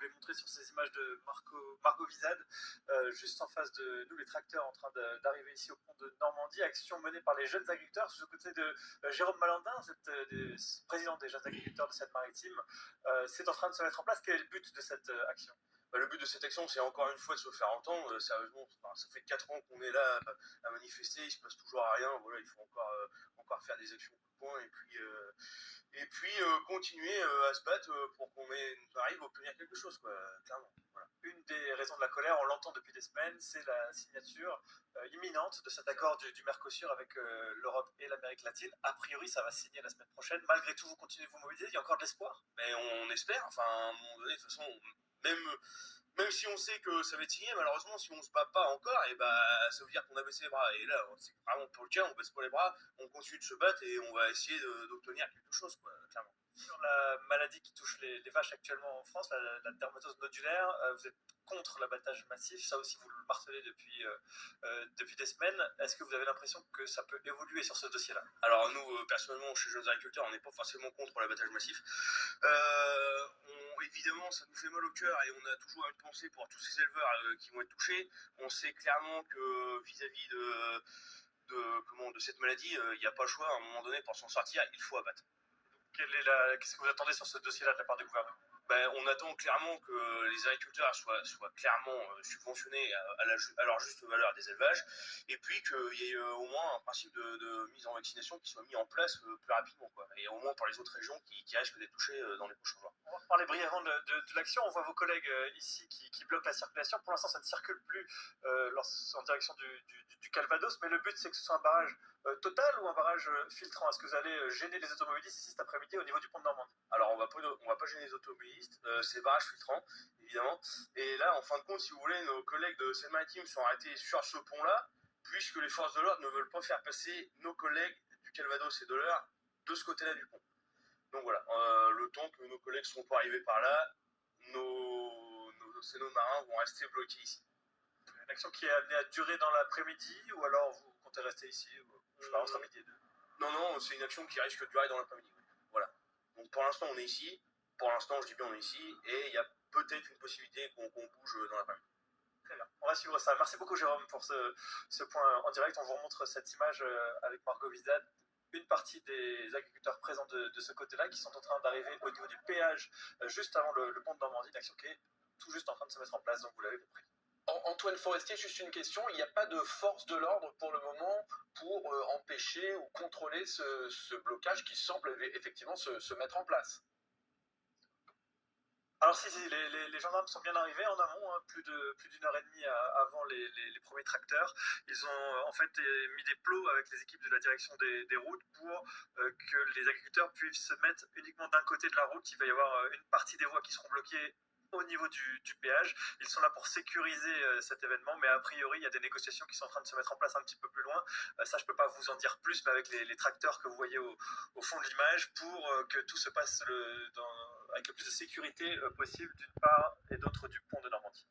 vous les montrer sur ces images de Margot Vizade, juste en face de nous, les tracteurs en train d'arriver ici au pont de Normandie, action menée par les jeunes agriculteurs, sous le côté de Jérôme Malandin, président des jeunes agriculteurs de Seine-Maritime. C'est en train de se mettre en place. Quel est le but de cette action? Le but de cette action, c'est encore une fois de se faire entendre. Sérieusement, ça fait 4 ans qu'on est là à manifester, il se passe toujours à rien. Voilà, il faut encore faire des actions coup de poing et puis continuer à se battre pour qu'on arrive à obtenir quelque chose, quoi, clairement. Voilà. Une des raisons de la colère, on l'entend depuis des semaines, c'est la signature imminente de cet accord du Mercosur avec l'Europe et l'Amérique latine. A priori, ça va signer la semaine prochaine. Malgré tout, vous continuez de vous mobiliser, il y a encore de l'espoir? Mais on espère, enfin, à un moment donné, de toute façon, même si on sait que ça va être signé, malheureusement, si on se bat pas encore, et ça veut dire qu'on a baissé les bras. Et là, c'est vraiment pour le cas, on baisse pas les bras, on continue de se battre et on va essayer d'obtenir quelque chose, quoi, clairement. Sur la maladie qui touche les vaches actuellement en France, la dermatose nodulaire, vous êtes contre l'abattage massif, ça aussi vous le martelez depuis des semaines. Est-ce que vous avez l'impression que ça peut évoluer sur ce dossier-là? Alors nous, personnellement, chez Jeunes Agriculteurs, on n'est pas forcément contre l'abattage massif. Évidemment, ça nous fait mal au cœur et on a toujours une pensée pour tous ces éleveurs qui vont être touchés. On sait clairement que vis-à-vis de cette maladie, il n'y a pas le choix. À un moment donné, pour s'en sortir, il faut abattre. Qu'est-ce que vous attendez sur ce dossier-là de la part du gouvernement? On attend clairement que les agriculteurs soient clairement subventionnés à leur juste valeur des élevages, et puis qu'il y ait au moins un principe de mise en vaccination qui soit mis en place plus rapidement, quoi. Et au moins pour les autres régions qui risquent d'être touchées dans les prochains jours. On va reparler brièvement de l'action. On voit vos collègues ici qui bloquent la circulation. Pour l'instant, ça ne circule plus en direction du Calvados, mais le but, c'est que ce soit un barrage total ou un barrage filtrant? Est-ce que vous allez gêner les automobilistes ici cet après-midi au niveau du pont de Normandie? Alors, on va pas gêner les automobilistes, c'est barrage filtrant, évidemment. Et là, en fin de compte, si vous voulez, nos collègues de Seine-Maritime sont arrêtés sur ce pont-là, puisque les forces de l'ordre ne veulent pas faire passer nos collègues du Calvados et de l'Eure de ce côté-là du pont. Donc voilà, le temps que nos collègues seront pas arrivés par là, nos marins vont rester bloqués ici. Une action qui est amenée à durer dans l'après-midi, ou alors vous comptez rester ici, je sais pas, entre midi et deux? Non, c'est une action qui risque de durer dans l'après-midi. Voilà. Donc pour l'instant, on est ici. Pour l'instant, je dis bien on est ici. Et il y a peut-être une possibilité qu'on bouge dans l'après-midi. Très bien, on va suivre ça. Merci beaucoup Jérôme pour ce point en direct. On vous remontre cette image avec Margot Vizade. Une partie des agriculteurs présents de ce côté-là qui sont en train d'arriver au niveau du péage juste avant le pont de Normandie, une action qui est tout juste en train de se mettre en place, donc vous l'avez compris. Antoine Forestier, juste une question, il n'y a pas de force de l'ordre pour le moment pour empêcher ou contrôler ce blocage qui semble effectivement se mettre en place? Alors si, les gendarmes sont bien arrivés en amont, hein, plus d'une heure et demie avant les premiers tracteurs. Ils ont en fait mis des plots avec les équipes de la direction des routes pour que les agriculteurs puissent se mettre uniquement d'un côté de la route. Il va y avoir une partie des voies qui seront bloquées au niveau du péage. Ils sont là pour sécuriser cet événement, mais a priori, il y a des négociations qui sont en train de se mettre en place un petit peu plus loin. Ça, je peux pas vous en dire plus, mais avec les tracteurs que vous voyez au fond de l'image, pour que tout se passe avec le plus de sécurité possible d'une part et d'autre du pont de Normandie.